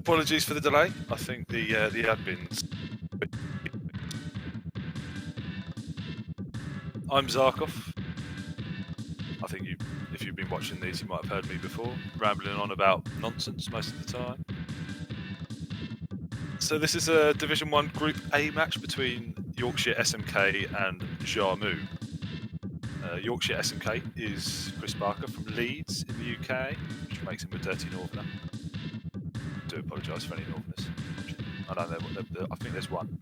Apologies for the delay. I think the admins. I'm Zarkov. I think if you've been watching these, you might have heard me before, rambling on about nonsense most of the time. So this is a Division 1 Group A match between YorkshireSMK and Jarm0u. YorkshireSMK is Chris Barker from Leeds in the UK, which makes him a dirty northerner. I do apologise for any northerners watching. I know I think there's one.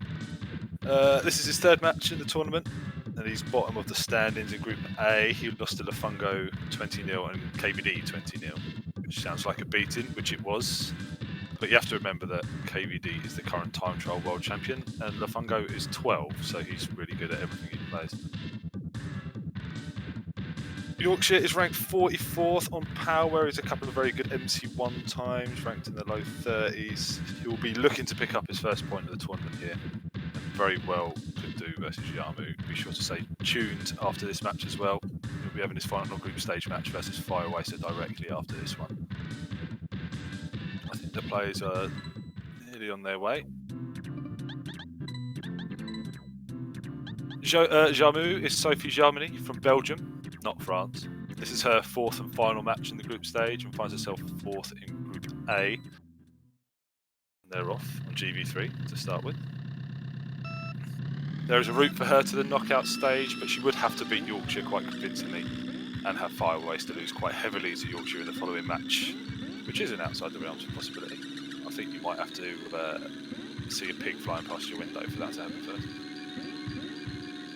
This is his third match in the tournament, and he's bottom of the standings in Group A. He lost to Lafungo 20-0 and KBD 20-0, which sounds like a beating, which it was. But you have to remember that KBD is the current time trial world champion, and Lafungo is 12, so he's really good at everything he plays. Yorkshire is ranked 44th on power. He's a couple of very good MC1 times, ranked in the low 30s. He will be looking to pick up his first point of the tournament here, and very well could do versus Jarm0u. Be sure to stay tuned after this match as well. He'll be having his final group stage match versus Firewaster directly after this one. I think the players are nearly on their way. Jarm0u is Sophie Jarmini from Belgium, not France. This is her fourth and final match in the group stage and finds herself fourth in Group A. They're off on GV3 to start with. There is a route for her to the knockout stage, but she would have to beat Yorkshire quite convincingly and have Fireways to lose quite heavily to Yorkshire in the following match, which isn't outside the realms of possibility. I think you might have to see a pig flying past your window for that to happen first.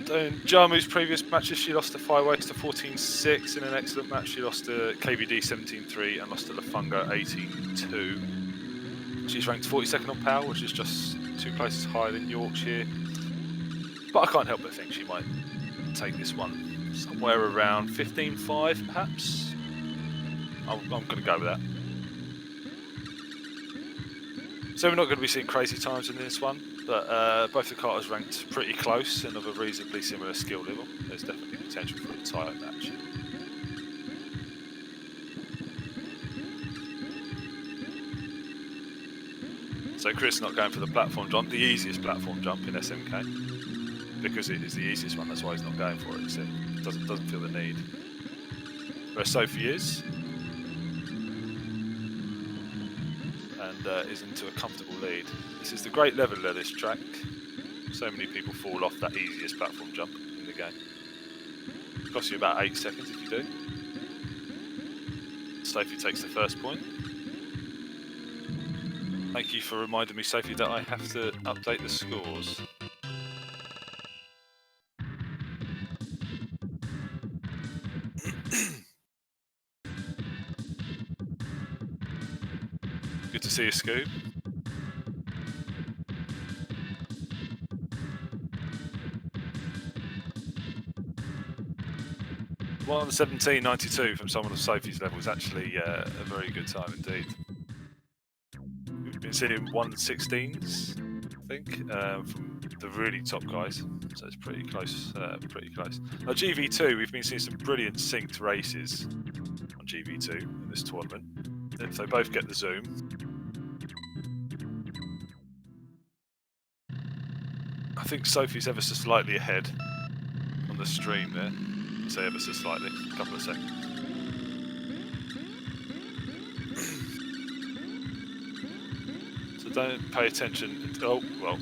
In Jarm0u's previous matches, she lost to Fireways to 14-6. In an excellent match, she lost to KBD 17-3 and lost to Lafungo 18-2. She's ranked 42nd on power, which is just 2 places higher than Yorkshire. But I can't help but think she might take this one somewhere around 15-5, perhaps. I'm going to go with that. So we're not going to be seeing crazy times in this one, but both the karters ranked pretty close and of a reasonably similar skill level. There's definitely potential for a tight match. So Chris not going for the platform jump, the easiest platform jump in SMK, because it is the easiest one. That's why he's not going for it. So he doesn't feel the need. Where Sophie is. Is into a comfortable lead. This is the great level of this track. So many people fall off that easiest platform jump in the game. It costs you about 8 seconds if you do. Sophie takes the first point. Thank you for reminding me, Sophie, that I have to update the scores. Good to see you, Scoob. Well, the 17.92 from someone of Sophie's level is actually a very good time indeed. We've been seeing 1.16s, I think, from the really top guys, so it's pretty close. Now GV2, we've been seeing some brilliant synced races on GV2 in this tournament. If they both get the zoom. I think Sophie's ever so slightly ahead on the stream there. I'll say ever so slightly, a couple of seconds. So don't pay attention. Oh, well,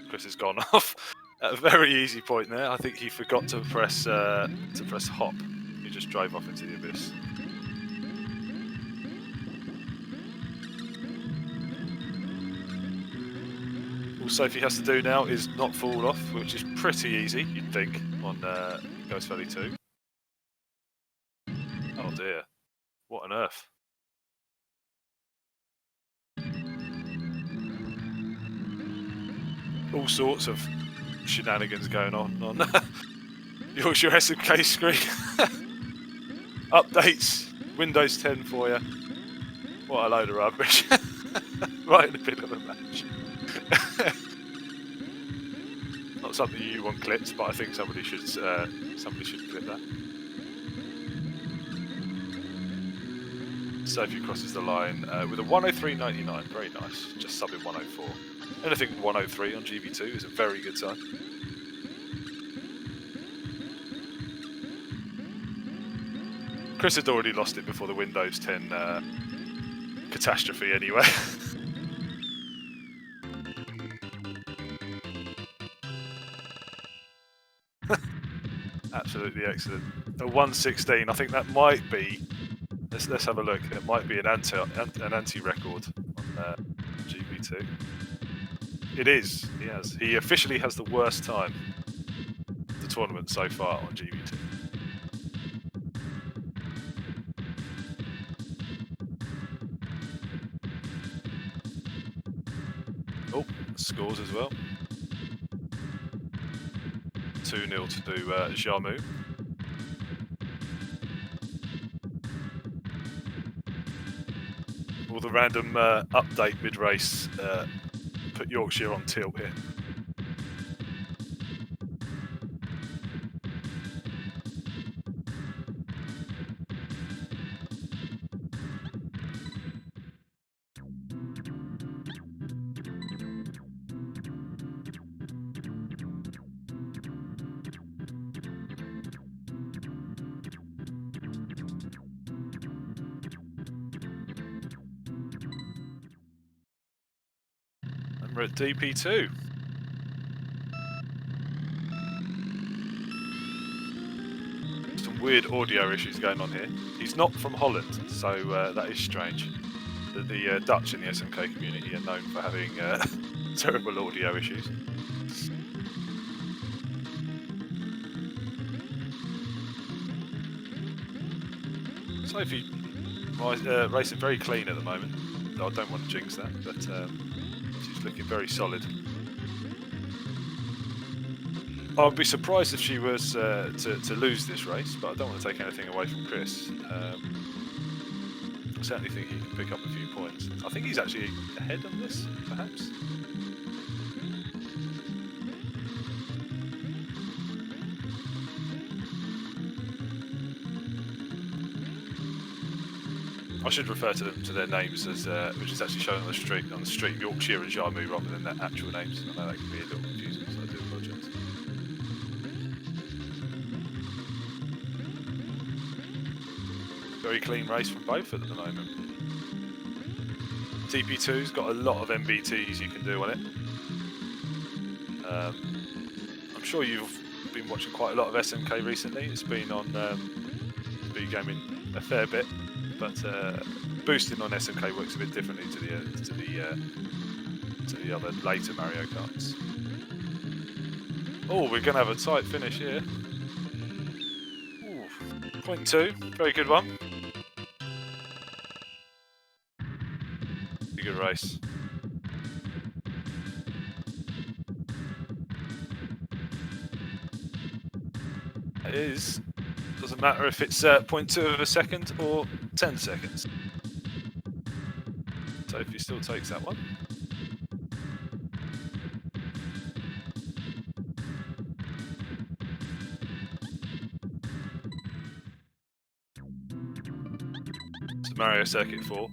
Chris has gone off at a very easy point there. I think he forgot to press hop. He just drove off into the abyss. All Sophie has to do now is not fall off, which is pretty easy, you'd think, on Ghost Valley 2. Oh dear, what on earth? All sorts of shenanigans going on YorkshireSMK screen. Updates, Windows 10 for you. What a load of rubbish. Right in the middle of the match. Not something you want clipped, but I think somebody should clip that. Sophie crosses the line with a 1:03.99. Very nice. Just subbing 1:04. Anything 1:03 on GB2 is a very good time. Chris had already lost it before the Windows 10 catastrophe anyway. Absolutely excellent. A 1:16. I think that might be. Let's have a look. It might be an anti-record on GB2. It is. He has. He officially has the worst time of the tournament so far on GB2. Oh, scores as well. 2-0 to Jarm0u. Will the random update mid-race put Yorkshire on tilt here? And we're at DP2. Some weird audio issues going on here. He's not from Holland, so that is strange. The Dutch in the SMK community are known for having terrible audio issues. Sophie racing very clean at the moment. I don't want to jinx that, but she's looking very solid. I'd be surprised if she was to lose this race, but I don't want to take anything away from Chris. I certainly think he can pick up a few points. I think he's actually ahead on this, perhaps. I should refer to them to their names as which is actually shown on the stream, Yorkshire and Jarm0u rather than their actual names. I know that can be a little confusing, so I do apologise. Very clean race from both at the moment. TP2's got a lot of MBTs you can do on it. I'm sure you've been watching quite a lot of SMK recently. It's been on SpeedGaming a fair bit, but boosting on SMK works a bit differently to the other later Mario Karts. Oh, we're going to have a tight finish here. Ooh, 0.2, very good one. Good race. It is. Doesn't matter if it's 0.2 of a second or 10 seconds. Sophie still takes that one. It's Mario Circuit 4.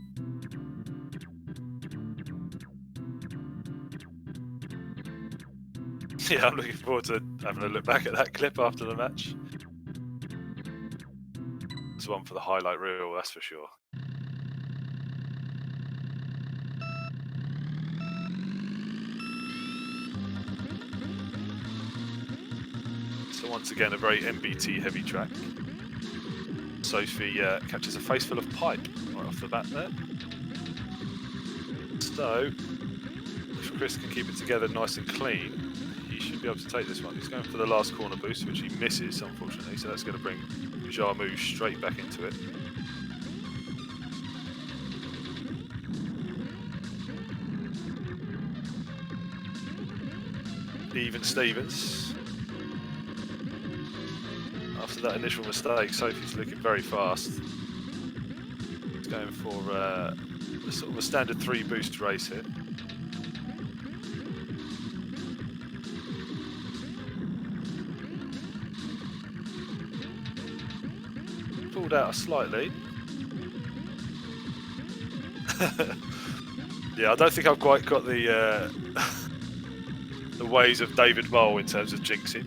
Yeah, I'm looking forward to having a look back at that clip after the match. It's one for the highlight reel, that's for sure. So once again, a very MBT heavy track. Sophie catches a face full of pipe right off the bat there. So, if Chris can keep it together nice and clean, he should be able to take this one. He's going for the last corner boost, which he misses, unfortunately, so that's going to bring Jarm0u straight back into it. Even Stevens. After that initial mistake, Sophie's looking very fast. He's going for sort of a standard 3 boost race here. Pulled out a slight lead. Yeah, I don't think I've quite got the the ways of David Mole in terms of jinxing.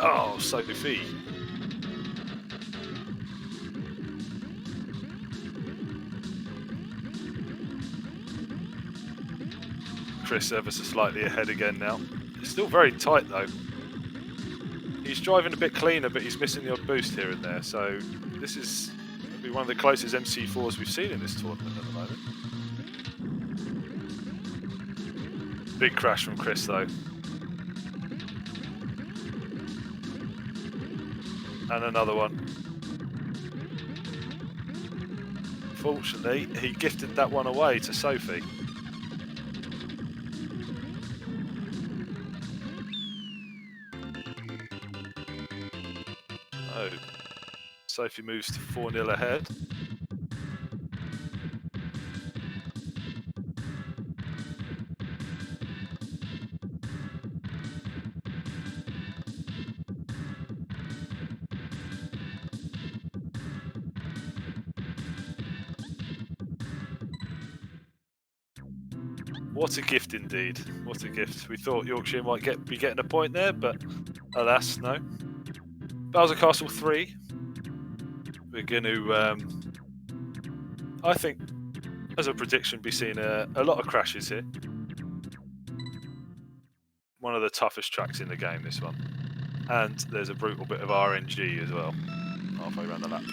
Oh, Sophie. Chris ever so slightly ahead again now. It's still very tight though. He's driving a bit cleaner, but he's missing the odd boost here and there. So this is going to be one of the closest MC4s we've seen in this tournament at the moment. Big crash from Chris though. And another one. Fortunately, he gifted that one away to Sophie. Oh, Sophie moves to 4-0 ahead. What a gift indeed. What a gift. We thought Yorkshire might be getting a point there, but alas, no. Bowser Castle 3. We're going to, I think, as a prediction, be seeing a lot of crashes here. One of the toughest tracks in the game, this one. And there's a brutal bit of RNG as well, halfway around the lap.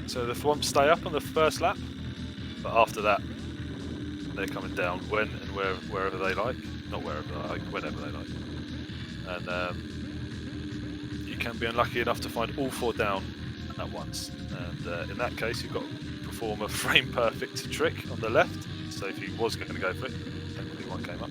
So the Thwomps stay up on the first lap, but after that, they're coming down when and wherever they like. Not wherever they like, whenever they like. And you can be unlucky enough to find all 4 down at once. And in that case, you've got to perform a frame perfect trick on the left. So if he was going to go for it, thankfully one came up.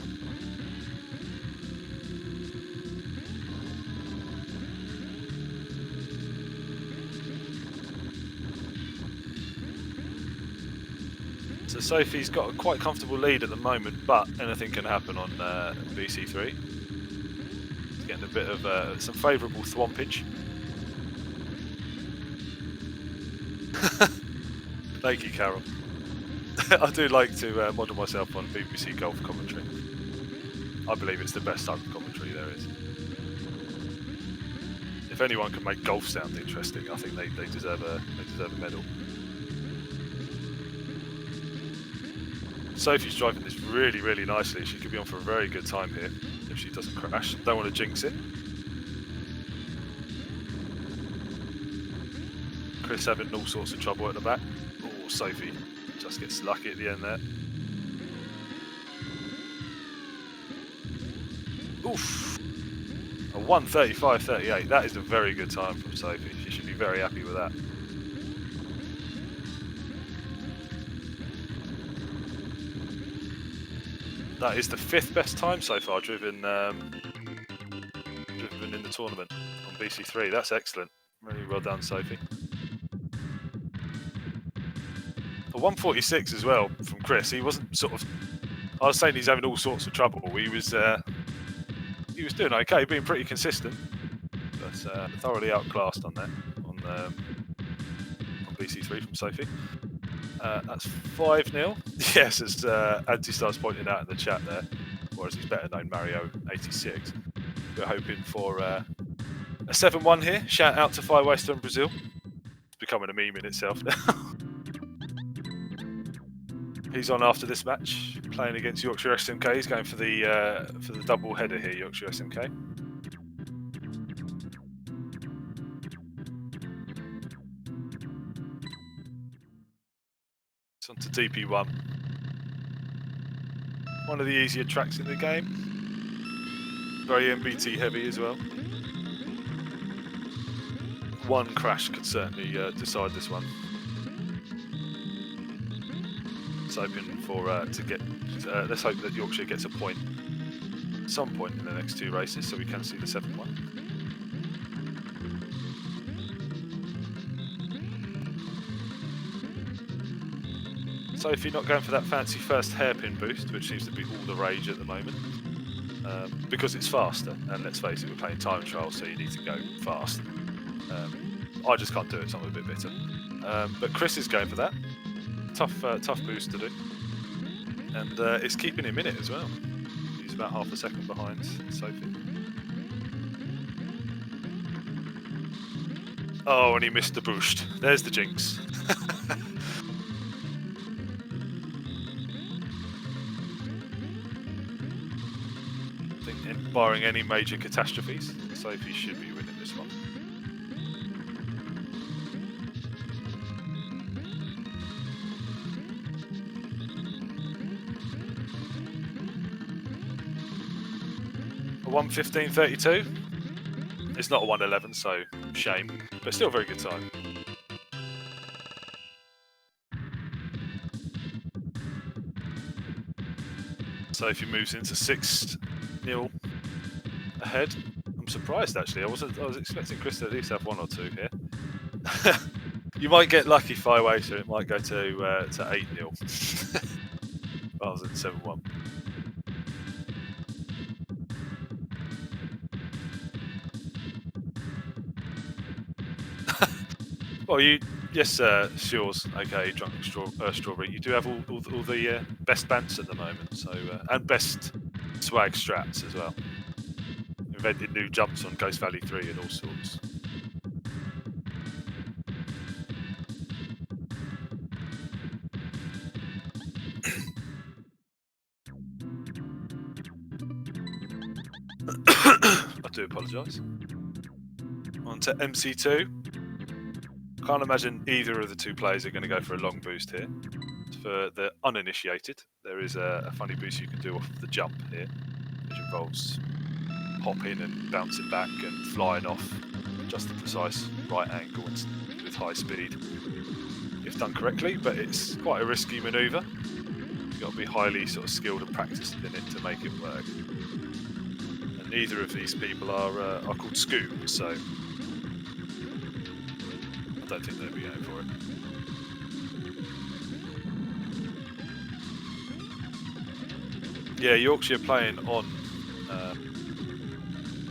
So Sophie's got a quite comfortable lead at the moment, but anything can happen on BC3. He's getting a bit of some favourable thwompage. Thank you, Carol. I do like to model myself on BBC golf commentary. I believe it's the best type of commentary there is. If anyone can make golf sound interesting, I think they deserve a medal. Sophie's driving this really, really nicely. She could be on for a very good time here if she doesn't crash. Don't want to jinx it. Chris having all sorts of trouble at the back. Oh, Sophie just gets lucky at the end there. Oof. A 1:35.38. That is a very good time from Sophie. She should be very happy with that. That is the 5th best time so far driven in the tournament on BC3. That's excellent. Really well done, Sophie. A 1:46 as well from Chris. He wasn't sort of. I was saying he's having all sorts of trouble. He was doing okay, being pretty consistent, but thoroughly outclassed on there on BC3 from Sophie. That's 5-0. Yes, as Anti-Star's pointing out in the chat there, or as he's better known, Mario86. We're hoping for a 7-1 here. Shout out to Fire Western Brazil. It's becoming a meme in itself now. He's on after this match, playing against YorkshireSMK. He's going for the double header here, YorkshireSMK. It's on to DP1. One of the easier tracks in the game. Very MBT heavy as well. One crash could certainly decide this one. Let's hoping for to get. Let's hope that Yorkshire gets a point, some point in the next 2 races, so we can see the 7-1. So if you're not going for that fancy first hairpin boost, which seems to be all the rage at the moment, because it's faster, and let's face it, we're playing time trial, so you need to go fast. I just can't do it, so I'm a bit bitter. But Chris is going for that. Tough boost to do. And it's keeping him in it as well. He's about half a second behind Sophie. Oh, and he missed the boost. There's the jinx. I think, barring any major catastrophes, Sophie should be winning this one. A 1:15.32. It's not a 1:11, so shame, but still a very good time. Sophie moves into 6-0 ahead. I'm surprised actually. I was expecting Chris to at least have 1 or 2 here. You might get lucky 5-way, so it might go to 8-0 rather than 7-1. Well, yes, Shores, aka Drunk Strawberry. You do have all the best bants at the moment, so and best swag strats as well. Invented new jumps on Ghost Valley 3 and all sorts. I do apologise. On to MC2. Can't imagine either of the two players are going to go for a long boost here. For the uninitiated, there is a funny boost you can do off the jump here, which involves hopping and bouncing back and flying off just the precise right angle and with high speed if done correctly, but it's quite a risky manoeuvre. You've got to be highly sort of skilled and practiced in it to make it work. And neither of these people are called Scoop, so I don't think they'll be going for it. Yeah, Yorkshire playing on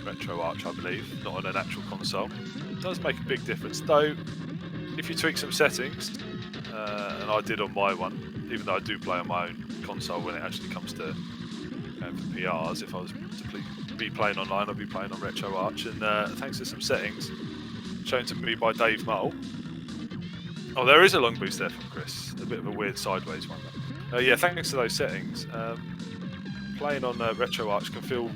Retro Arch, I believe, not on an actual console. It does make a big difference, though. If you tweak some settings, and I did on my one, even though I do play on my own console when it actually comes to PRs, if I was to be playing online, I'd be playing on Retro Arch, and thanks to some settings shown to me by Jarm0u. Oh, there is a long boost there from Chris. A bit of a weird sideways one. Yeah, thanks to those settings, playing on Retro Arch can feel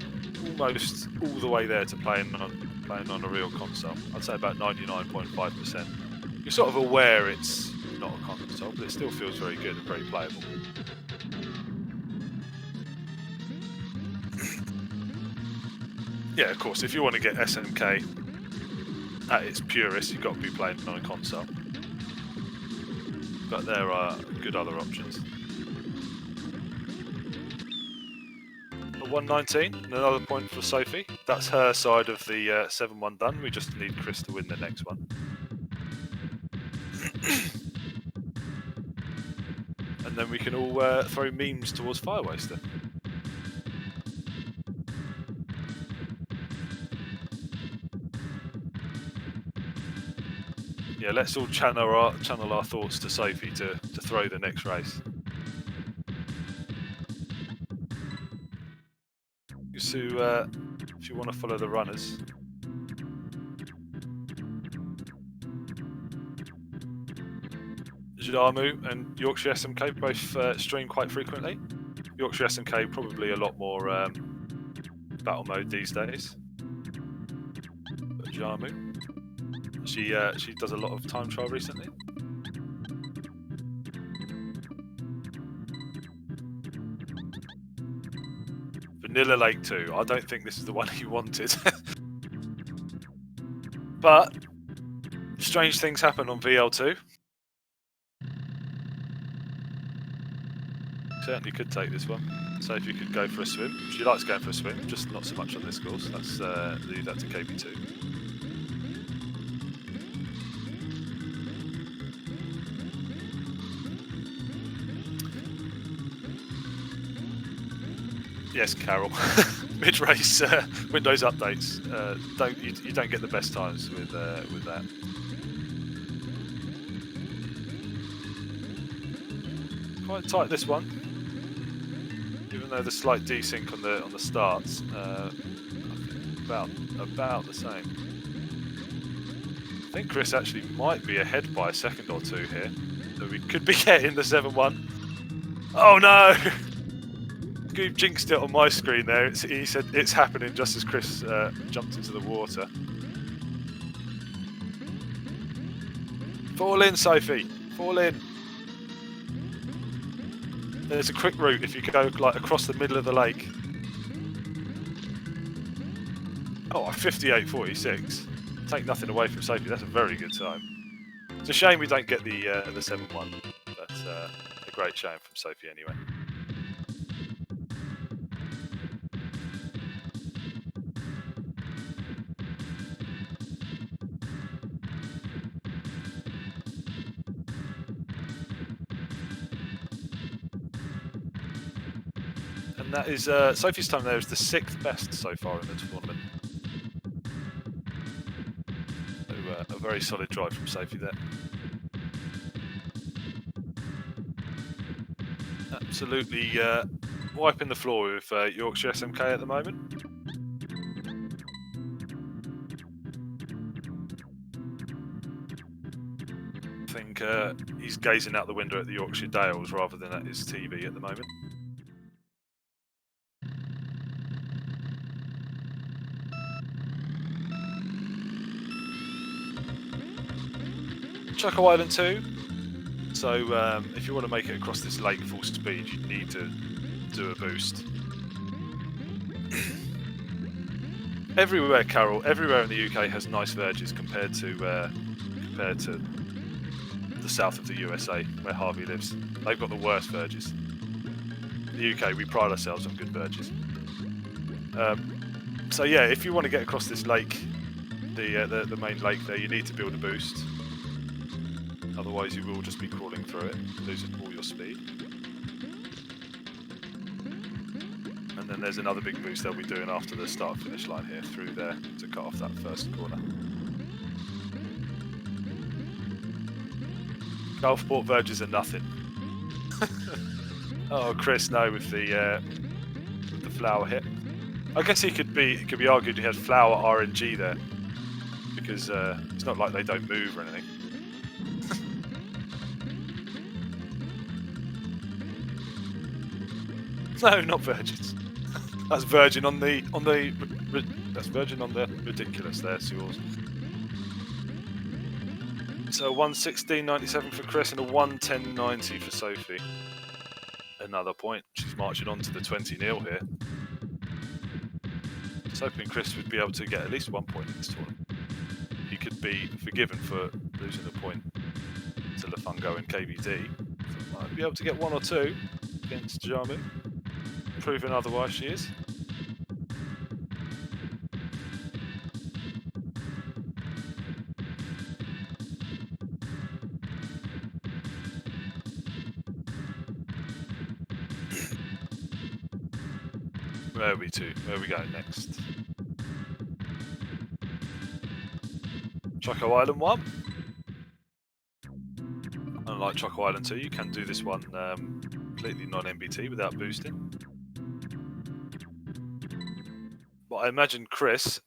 almost all the way there to playing on a real console. I'd say about 99.5%. You're sort of aware it's not a console, but it still feels very good and very playable. Yeah, of course, if you want to get SMK at its purest, you've got to be playing on a console. But there are good other options. 119, another point for Sophie. That's her side of the 7-1 done. We just need Chris to win the next one. And then we can all throw memes towards Fire Waster. Yeah, let's all channel our thoughts to Sophie to throw the next race. So, if you want to follow the runners, Jarm0u and YorkshireSMK both stream quite frequently. YorkshireSMK probably a lot more battle mode these days. But Jarm0u, she does a lot of time trial recently. Vanilla Lake 2. I don't think this is the one he wanted. But strange things happen on VL2. Certainly could take this one. So if you could go for a swim. She likes going for a swim, just not so much on this course. Let's leave that to KP2. Yes, Carol. Mid-race Windows updates. You don't get the best times with that. Quite tight this one, even though the slight desync on the starts. I think about the same. I think Chris actually might be ahead by a second or two here, so we could be getting the 7-1. Oh no! Scoob jinxed it on my screen there. He said it's happening just as Chris jumped into the water. Fall in, Sophie. Fall in. There's a quick route if you go like across the middle of the lake. Oh, 58.46. Take nothing away from Sophie. That's a very good time. It's a shame we don't get the 7-1, but a great shame from Sophie anyway. And that is Sophie's time there is the 6th best so far in the tournament. So, a very solid drive from Sophie there. Absolutely wiping the floor with YorkshireSMK at the moment. I think he's gazing out the window at the Yorkshire Dales rather than at his TV at the moment. Choco Island 2. So if you want to make it across this lake full speed, you need to do a boost. Everywhere, Carol, everywhere in the UK has nice verges compared to the south of the USA, where Harvey lives. They've got the worst verges. In the UK, we pride ourselves on good verges. So yeah, if you want to get across this lake, the main lake there, you need to build a boost. Otherwise, you will just be crawling through it, losing all your speed. And then there's another big boost they'll be doing after the start-finish line here, through there, to cut off that first corner. Gulfport verges are nothing. Oh, Chris, no, with the flower hit. I guess it could be argued he had flower RNG there, because it's not like they don't move or anything. No, not virgins. That's virgin on the that's virgin on the ridiculous. There's yours. So 1:16.97 for Chris and a 1:10.90 for Sophie. Another point. She's marching on to the 20-0 here. Just hoping Chris would be able to get at least 1 point in this tournament. He could be forgiven for losing a point to Lafungo and KBD. So might be able to get 1 or 2 against Jarm0u. Proving otherwise she is. Where are we to? Where are we going next? Choco Island 1. Unlike Choco Island 2, you can do this one completely non-MBT without boosting. But I imagine Chris,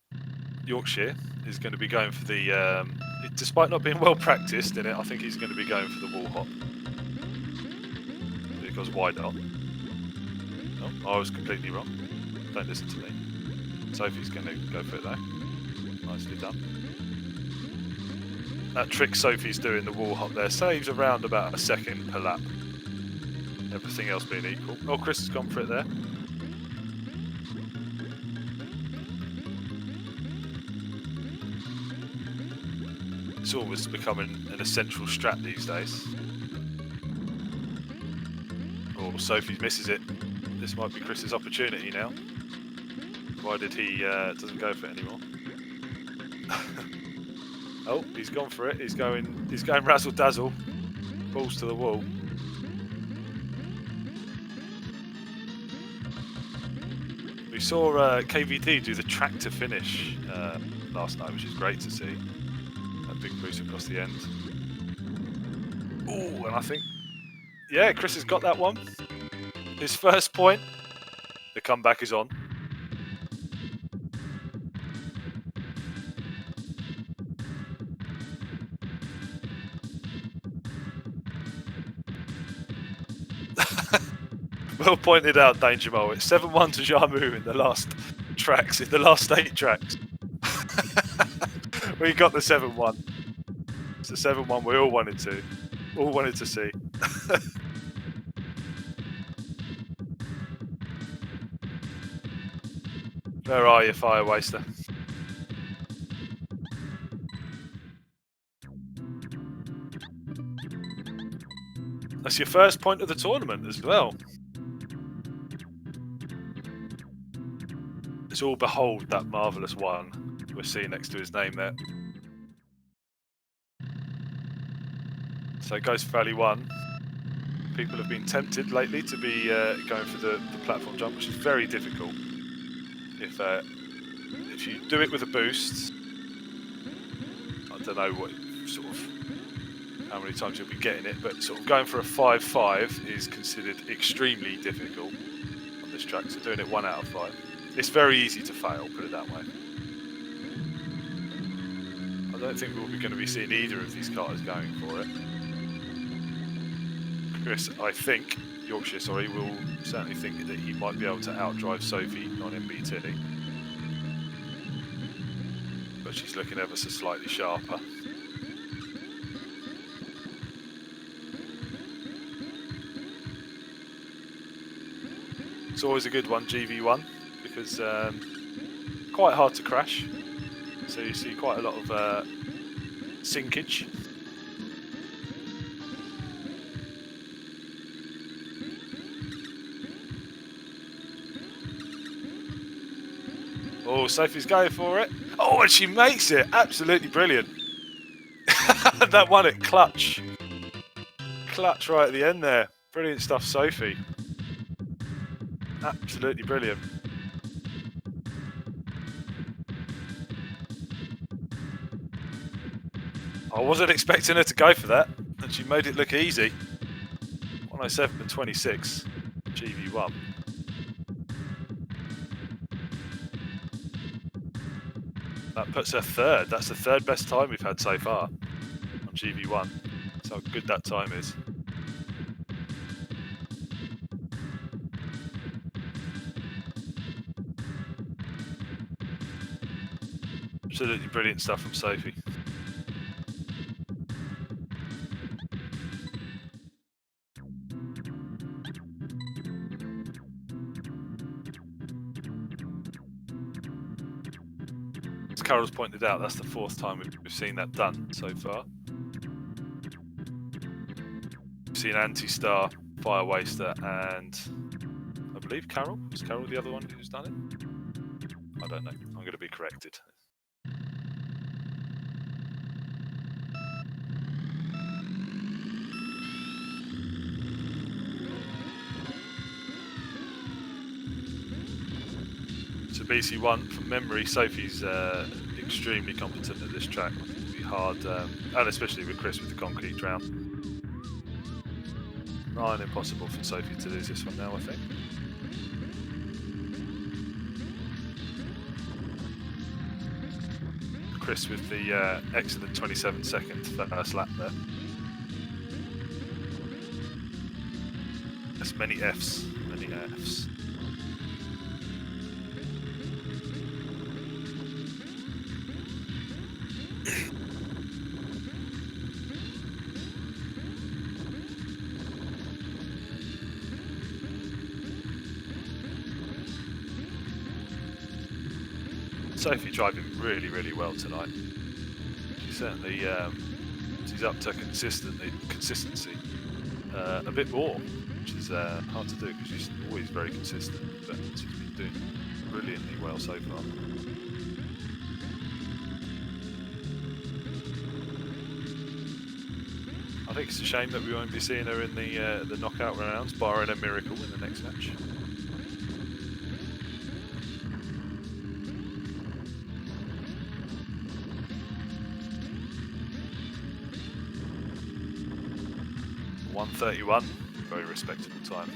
Yorkshire, is going to be going for the, despite not being well practiced in it, I think he's going to be going for the wall hop. Because why not? Oh, I was completely wrong. Don't listen to me. Sophie's going to go for it though. Nicely done. That trick Sophie's doing, the wall hop there, saves around about a second per lap. Everything else being equal. Oh, Chris has gone for it there. It's always becoming an essential strat these days. Oh, Sophie misses it. This might be Chris's opportunity now. Provided he doesn't go for it anymore. Oh, he's gone for it. He's going razzle dazzle. Balls to the wall. We saw KVD do the track to finish last night, which is great to see. A big boost across the end. Oh, and I think, yeah, Chris has got that one. His first point. The comeback is on. Well pointed out, Jarm0u. It's 7-1 to Jarm0u in the last tracks, in the last 8 tracks. We got the 7-1. It's the 7-1 we all wanted to see. Where are you, Fire Waster? That's your first point of the tournament as well. It's all behold that marvellous one we're seeing next to his name there. So it goes for Valley 1. People have been tempted lately to be going for the platform jump, which is very difficult. If you do it with a boost, I don't know what sort of how many times you'll be getting it, but sort of going for a 5-5 is considered extremely difficult on this track. So doing it 1 out of 5, it's very easy to fail. Put it that way. I don't think we'll be going to be seeing either of these karters going for it. Chris, I think Yorkshire, sorry, will certainly think that he might be able to outdrive Sophie on MBT. But she's looking ever so slightly sharper. It's always a good one, GV1, because quite hard to crash. So you see quite a lot of sinkage. Oh, Sophie's going for it. Oh, and she makes it. Absolutely brilliant. That one at clutch. Clutch right at the end there. Brilliant stuff, Sophie. Absolutely brilliant. I wasn't expecting her to go for that, and she made it look easy. 107.26, GV1. That puts her third. That's the third best time we've had so far on GV1. That's how good that time is. Absolutely brilliant stuff from Sophie. As Carol's pointed out, that's the 4th time we've seen that done so far. We've seen Anti-Star, Fire Waster, and I believe Carol. Is Carol the other one who's done it? I don't know. I'm going to be corrected. So BC1, from memory, Sophie's extremely competent at this track. It'll be hard, and especially with Chris with the concrete drown. Nigh impossible for Sophie to lose this one now, I think. Chris with the excellent 27-second first lap there. There's many Fs, many Fs. Sophie driving really, really well tonight. She certainly she's up to consistency a bit more, which is hard to do because she's always very consistent. But she's been doing brilliantly well so far. I think it's a shame that we won't be seeing her in the knockout rounds, barring a miracle in the next match. 1:31, very respectable time.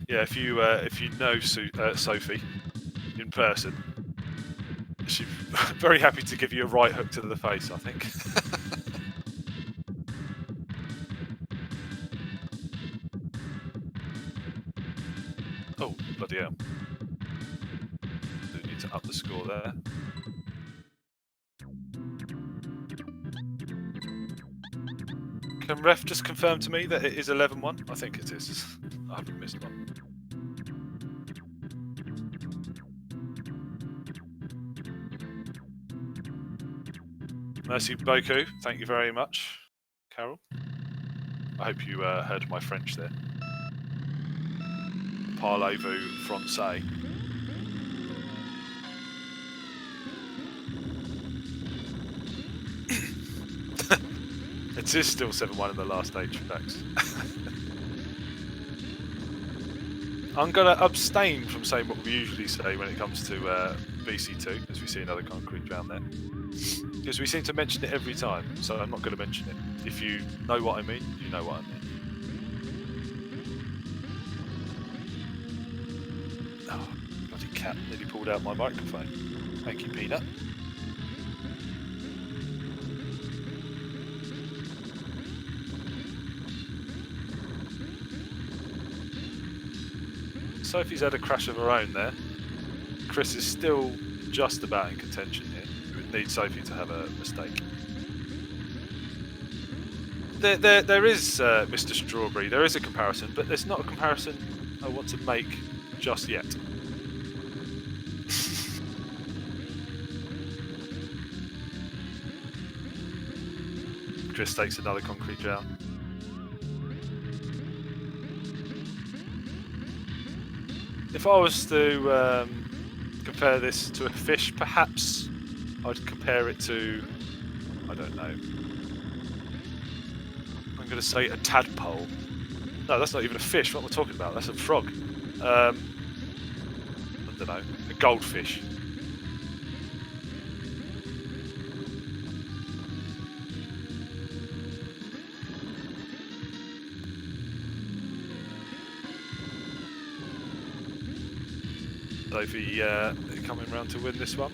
Yeah, if you know Sophie in person, she's very happy to give you a right hook to the face, I think. Oh, bloody hell. Do need to up the score there. Can ref just confirm to me that it is 11-1? I think it is. I haven't missed one. Merci beaucoup. Thank you very much, Carol. I hope you heard my French there. Parlez-vous français? It is still 7-1 in the last 8 tracks. I'm going to abstain from saying what we usually say when it comes to BC2, as we see another concrete drown there. Because we seem to mention it every time, so I'm not going to mention it. If you know what I mean, you know what I mean. Oh, bloody cat nearly pulled out my microphone. Thank you, Peanut. Sophie's had a crash of her own there. Chris is still just about in contention here. We would need Sophie to have a mistake. There is, Mr. Strawberry, there is a comparison, but there's not a comparison I want to make just yet. Chris takes another concrete drown. If I was to compare this to a fish, perhaps I'd compare it to, I don't know, I'm going to say a tadpole. No, that's not even a fish. What am I talking about? That's a frog. I don't know, a goldfish. Sophie coming round to win this one.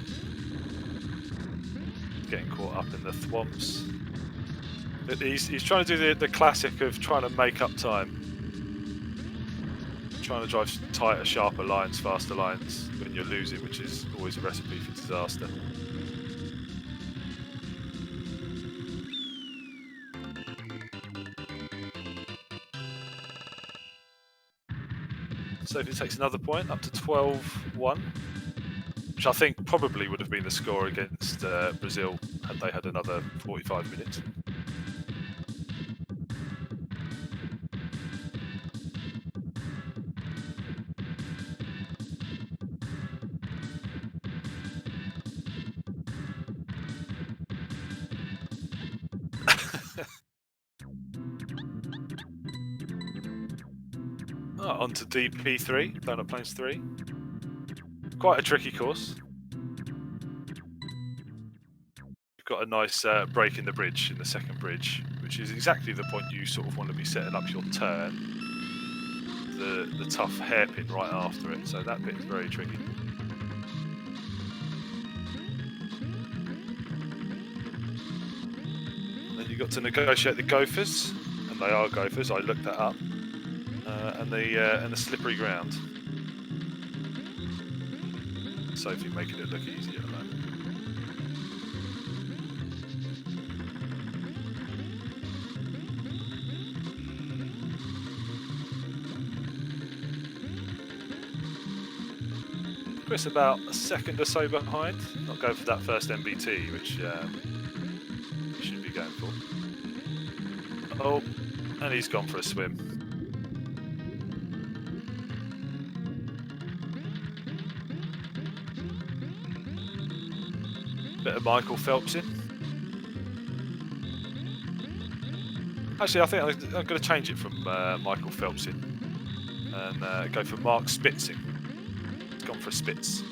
Getting caught up in the thwomps. But he's trying to do the classic of trying to make up time. Trying to drive tighter, sharper lines, faster lines when you're losing, which is always a recipe for disaster. Sophie takes another point, up to 12-1, which I think probably would have been the score against Brazil had they had another 45 minutes. On to DP3, Donut Plains 3. Quite a tricky course. You've got a nice break in the bridge, in the second bridge, which is exactly the point you sort of want to be setting up your turn. The tough hairpin right after it, so that bit is very tricky. Then you've got to negotiate the gophers, and they are gophers, I looked that up. And the slippery ground. Sophie making it look easier at the moment. Chris about a second or so behind. Not going for that first MBT, which he should be going for. Oh, and he's gone for a swim. Bit of Michael Phelpsing. Actually, I think I'm going to change it from Michael Phelpsing and go for Mark Spitzing. It's gone for a Spitz.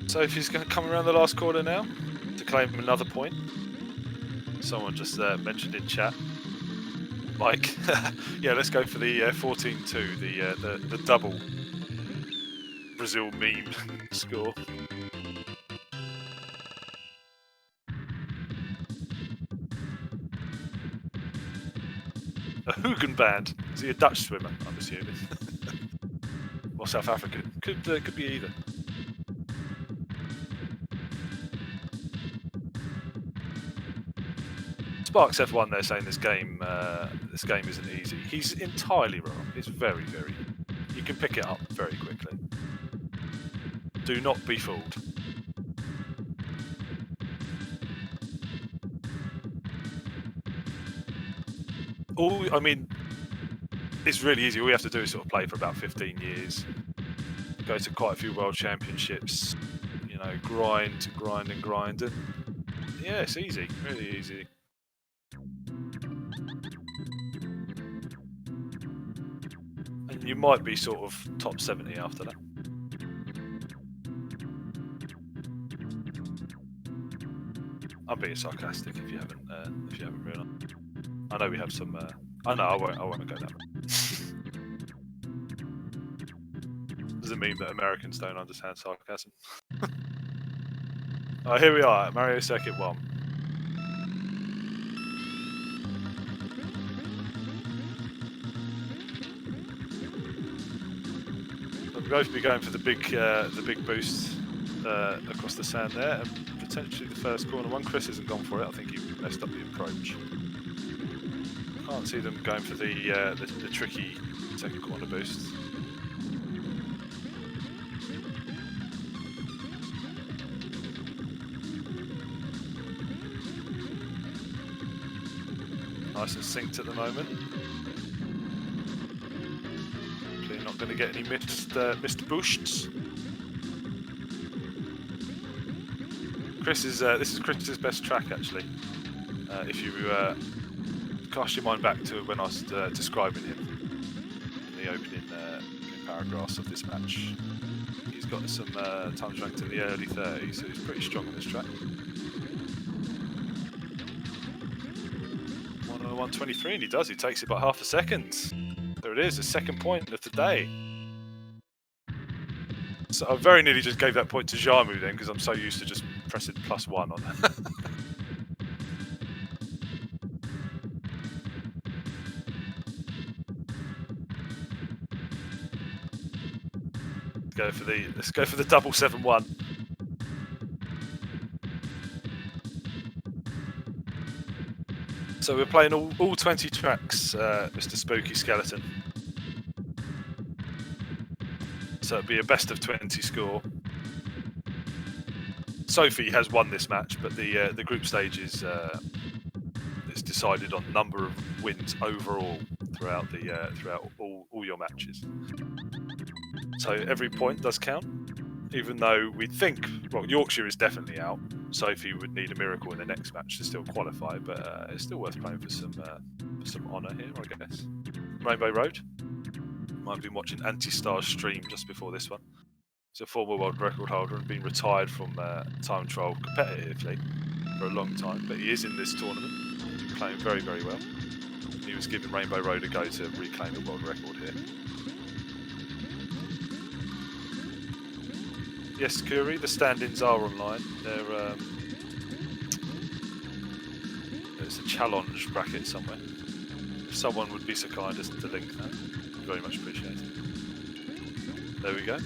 So if he's going to come around the last corner now to claim another point. Someone just mentioned in chat. Mike, yeah, let's go for the 14-2, the double Brazil meme score. A Hugenband. Is he a Dutch swimmer? I'm assuming. Or South African? Could be either. Sparks F1 there saying this game isn't easy. He's entirely wrong. It's very, very. You can pick it up very quickly. Do not be fooled. I mean, it's really easy. All you have to do is sort of play for about 15 years, go to quite a few world championships, you know, grind, and yeah, it's easy, really easy. And you might be sort of top 70 after that. I'm being sarcastic if you haven't realised. I know we have some. I know I won't go that way. Doesn't mean that Americans don't understand sarcasm. Oh, here we are at Mario Circuit 1. We'll both be going for the big boost across the sand there, and potentially the first corner one. Chris hasn't gone for it. I think he messed up the approach. Can't see them going for the tricky second corner boost. Nice and synced at the moment. Clearly not going to get any missed boosts. This is Chris's best track actually. If you cast your mind back to when I was describing him in the opening paragraphs of this match, he's got some times ranked in the early 30s, so he's pretty strong on this track. 1:23, and he does. He takes it by half a second. There it is, the second point of the day. So I very nearly just gave that point to Jarm0u then, because I'm so used to just pressing +1 on that. Let's go for the double 7-1. So we're playing all 20 tracks, Mr. Spooky Skeleton. So it'll be a best of 20 score. Sophie has won this match, but the group stage is decided on number of wins overall throughout all your matches. So every point does count, even though we think, well, Yorkshire is definitely out. Sophie would need a miracle in the next match to still qualify, but it's still worth playing for some honour here, I guess. Rainbow Road. Might have been watching Anti-Star's stream just before this one. He's a former world record holder and been retired from time trial competitively for a long time, but he is in this tournament. He's been playing very, very well. He was giving Rainbow Road a go to reclaim the world record here. Yes, Curry, the stand-ins are online. There's a challenge bracket somewhere. If someone would be so kind as to link that, very much appreciated. There we go.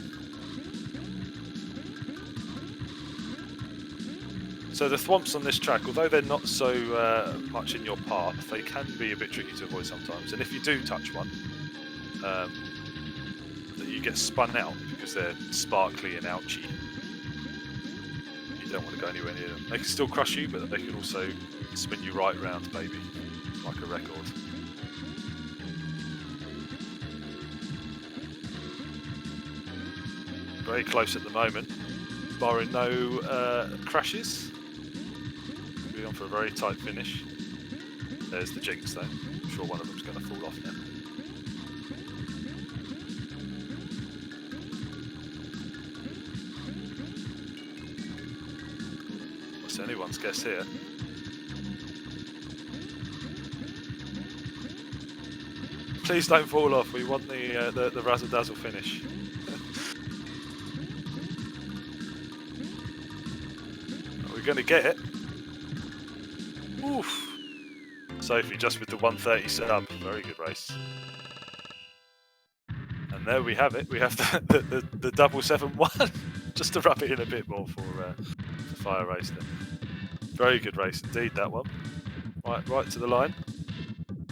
So the thwomps on this track, although they're not so much in your path, they can be a bit tricky to avoid sometimes. And if you do touch one, you get spun out because they're sparkly and ouchy. You don't want to go anywhere near them. They can still crush you, but they can also spin you right round, baby, like a record. Very close at the moment, barring no crashes. We're on for a very tight finish. There's the jinx though. I'm sure one of them's going to fall off now. What's anyone's guess here? Please don't fall off. We want the razzle dazzle finish. We're going to get it. Oof. Sophie just with the 130 sub. Very good race. And there we have it. We have the double 7-1 just to rub it in a bit more for fire race there. Very good race indeed, that one. Right to the line.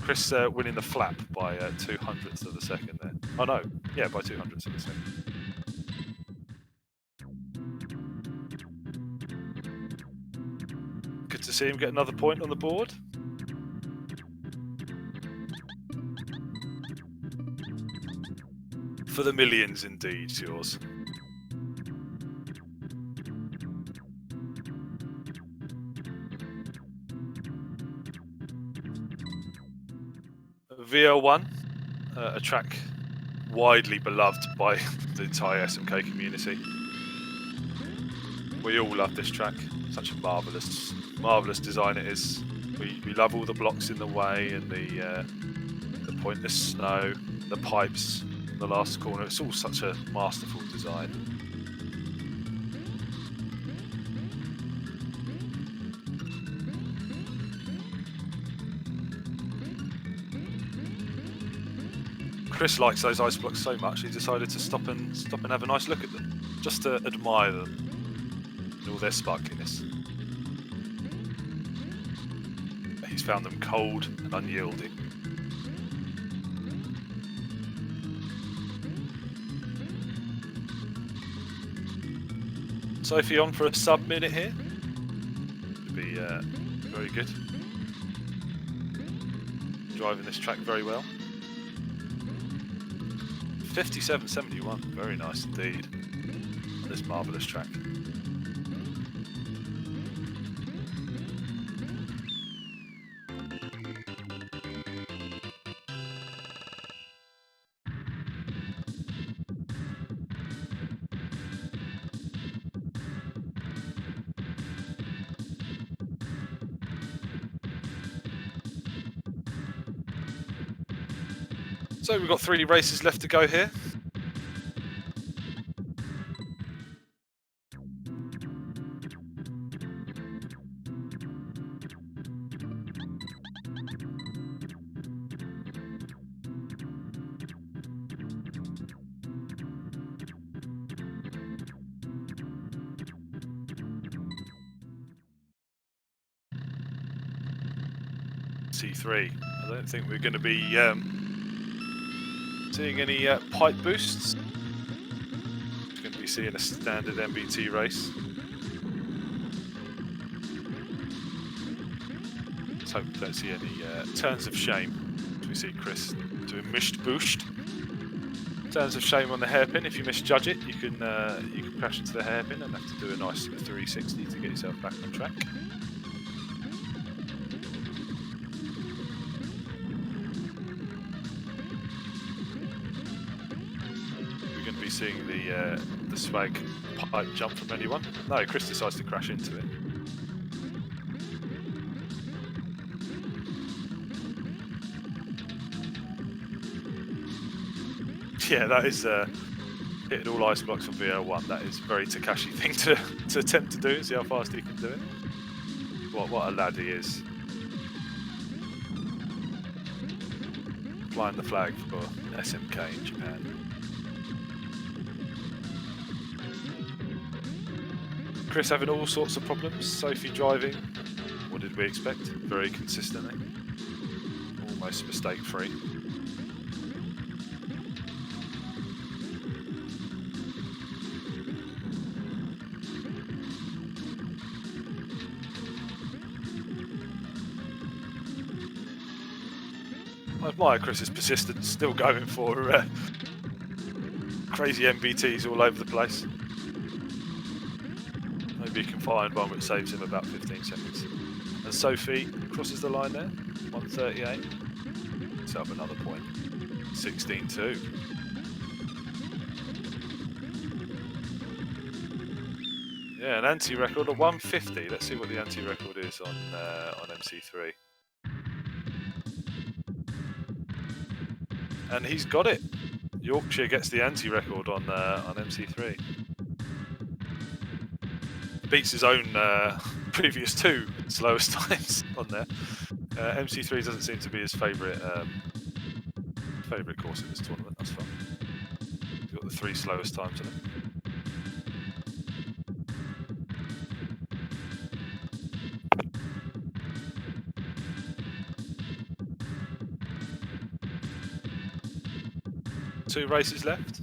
Chris winning the flap by 200ths of a second there. Oh no, yeah, by 200ths of a second. Good to see him get another point on the board. For the millions, indeed, it's yours. VL1, a track widely beloved by the entire SMK community. We all love this track. Such a marvellous design it is. We love all the blocks in the way and the pointless snow, the pipes in the last corner. It's all such a masterful design. Chris likes those ice blocks so much he decided to stop and have a nice look at them, just to admire them and all their sparkliness. He's found them cold and unyielding. Sophie on for a sub-minute here. Would be very good. Driving this track very well. 57.71, very nice indeed. This marvellous track. So we've got 3 races left to go here. C3. I don't think we're going to be seeing any pipe boosts. We're going to be seeing a standard MBT race. Let's hope we don't see any turns of shame. As we see Chris doing mished boost. Turns of shame on the hairpin. If you misjudge it, you can crash into the hairpin and have to do a nice 360 to get yourself back on track. Seeing the swag pipe jump from anyone. No, Chris decides to crash into it. Yeah, that is hitting all ice blocks on VL1. That is a very Takashi thing to attempt to do and see how fast he can do it. What a lad he is. Flying the flag for SMK in Japan. Chris having all sorts of problems. Sophie driving, what did we expect? Very consistently. Almost mistake free. I admire Chris's persistence, still going for crazy MBTs all over the place. Maybe he can find one which saves him about 15 seconds. And Sophie crosses the line there, 1:38. Set up another point, 16-2. Yeah, an anti-record of 150. Let's see what the anti-record is on MC3. And he's got it. Yorkshire gets the anti-record on MC3. Beats his own previous 2 slowest times on there. MC3 doesn't seem to be his favourite course in this tournament. That's fun. He's got the 3 slowest times in it. Two races left.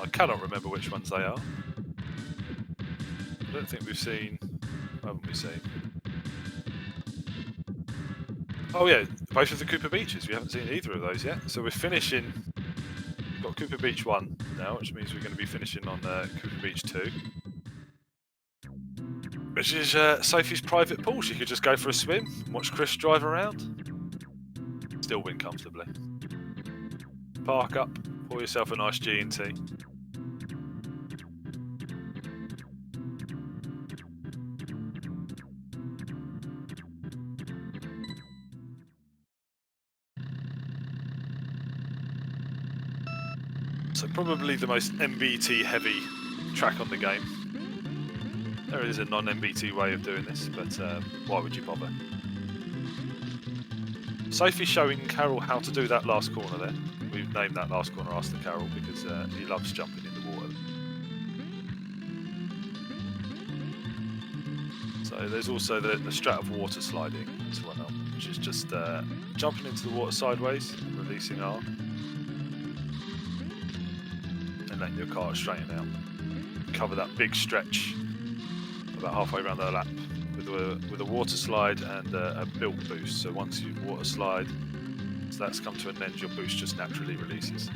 I cannot remember which ones they are. I don't think we've seen. What haven't we seen? Oh yeah, both of the Cooper Beaches. We haven't seen either of those yet. So we're finishing. We've got Cooper Beach 1 now, which means we're going to be finishing on Cooper Beach 2. Which is Sophie's private pool. She could just go for a swim and watch Chris drive around. Still win comfortably. Park up, pour yourself a nice G&T. So probably the most MBT heavy track on the game. There is a non-MBT way of doing this, but why would you bother? Sophie's showing Carol how to do that last corner there. We've named that last corner after Carol because he loves jumping in the water. So there's also the strat of water sliding as well, which is just jumping into the water sideways and releasing R. And letting your car straighten out. Cover that big stretch about halfway around the lap with a water slide and a built boost. So once you water slide, so that's come to an end, your boost just naturally releases,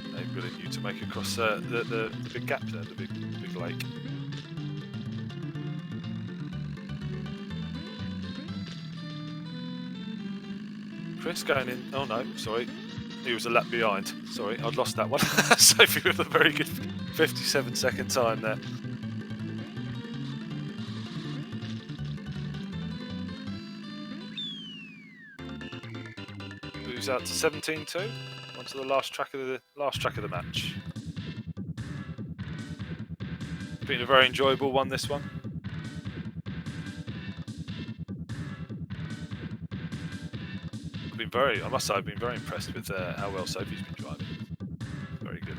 enabling you to make across the big gap there, the big lake. Chris going in. Oh no, sorry. He was a lap behind. Sorry, I'd lost that one. Sophie with a very good 57-second time there. Moves out to 17-2. Onto the last track of the match. Been a very enjoyable one, this one. I must say, I've been very impressed with how well Sophie's been driving. Very good.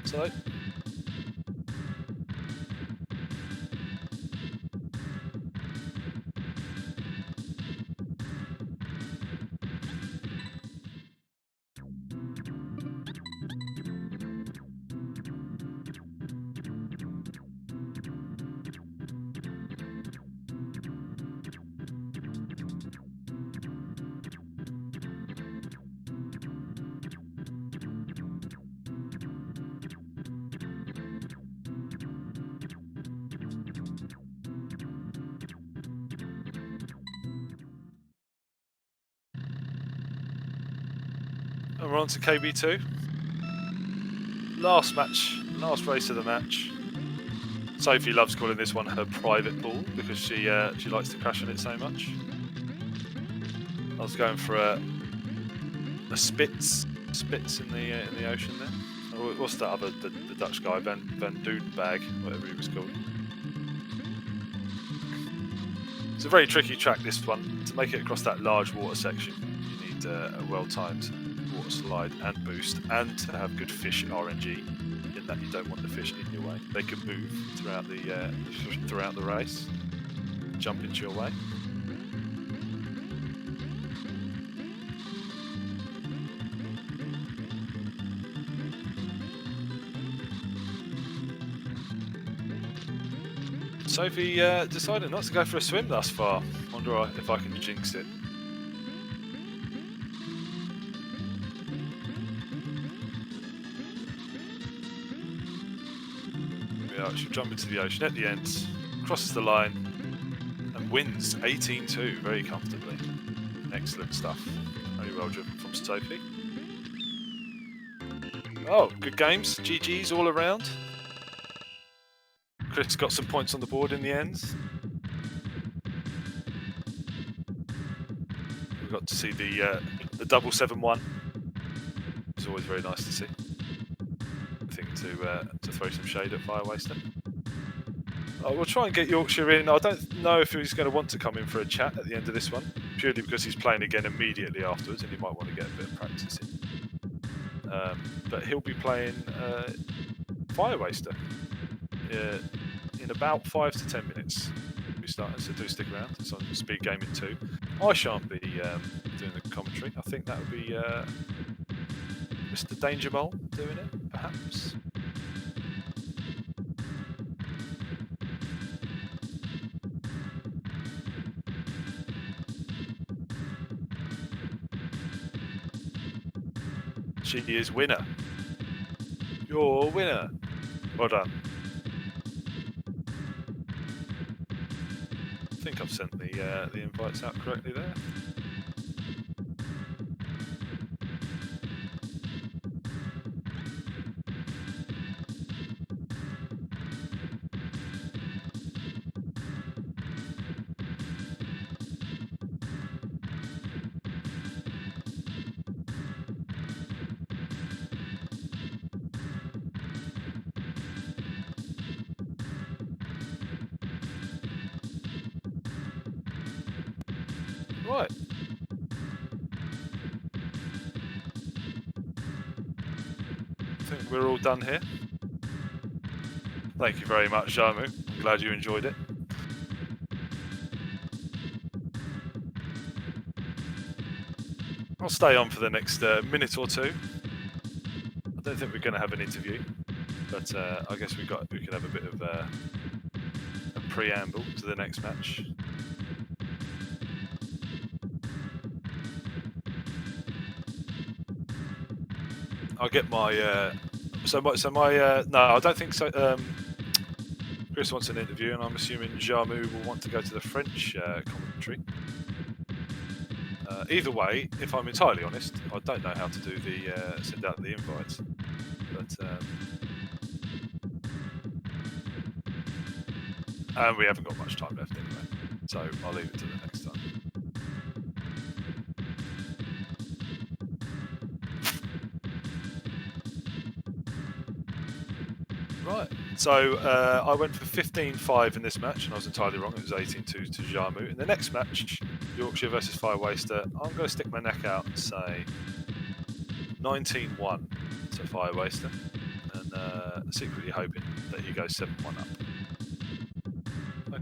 So. And we're on to KB2. Last race of the match. Sophie loves calling this one her private pool because she likes to crash on it so much. I was going for a spits in the ocean there. Oh, what's that other the Dutch guy, Van Dudenbag, whatever he was called. It's a very tricky track, this one. To make it across that large water section, you need a well-timed water slide and boost, and to have good fish RNG, in that you don't want the fish in your way. They can move throughout the race, jump into your way. Sophie decided not to go for a swim thus far. Wonder if I can jinx it. Yeah, she'll jump into the ocean at the end, crosses the line, and wins 18-2 very comfortably. Excellent stuff. Very well driven from Sophie. Oh, good games. GG's all around. Chris got some points on the board in the end. We got to see the double 7-1. It's always very nice to see. I think to throw some shade at Firewaster. We'll try and get Yorkshire in. I don't know if he's going to want to come in for a chat at the end of this one, purely because he's playing again immediately afterwards, and he might want to get a bit of practice in. But he'll be playing Firewaster in about 5 to 10 minutes. We start, so do stick around. It's on SpeedGaming 2. I shan't be doing the commentary. I think that would be Mr. Jarm0u doing it, perhaps. She is winner. You're winner. Well done. I think I've sent the invites out correctly there. Right. I think we're all done here. Thank you very much, Jarm0u. I'm glad you enjoyed it. I'll stay on for the next minute or two. I don't think we're going to have an interview, but I guess we can have a bit of a preamble to the next match. I'll get my no, I don't think so. Chris wants an interview, and I'm assuming Jarm0u will want to go to the French commentary. Either way, if I'm entirely honest, I don't know how to do the send out the invites, but and we haven't got much time left anyway, so I'll leave it to the next time. Right, so I went for 15-5 in this match, and I was entirely wrong. It was 18-2 to Jarm0u. In the next match, Yorkshire versus Firewaster, I'm going to stick my neck out and say 19-1 to Firewaster, and secretly hoping that he goes 7-1 up.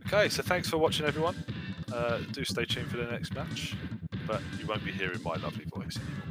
Okay, so thanks for watching, everyone. Do stay tuned for the next match, but you won't be hearing my lovely voice anymore.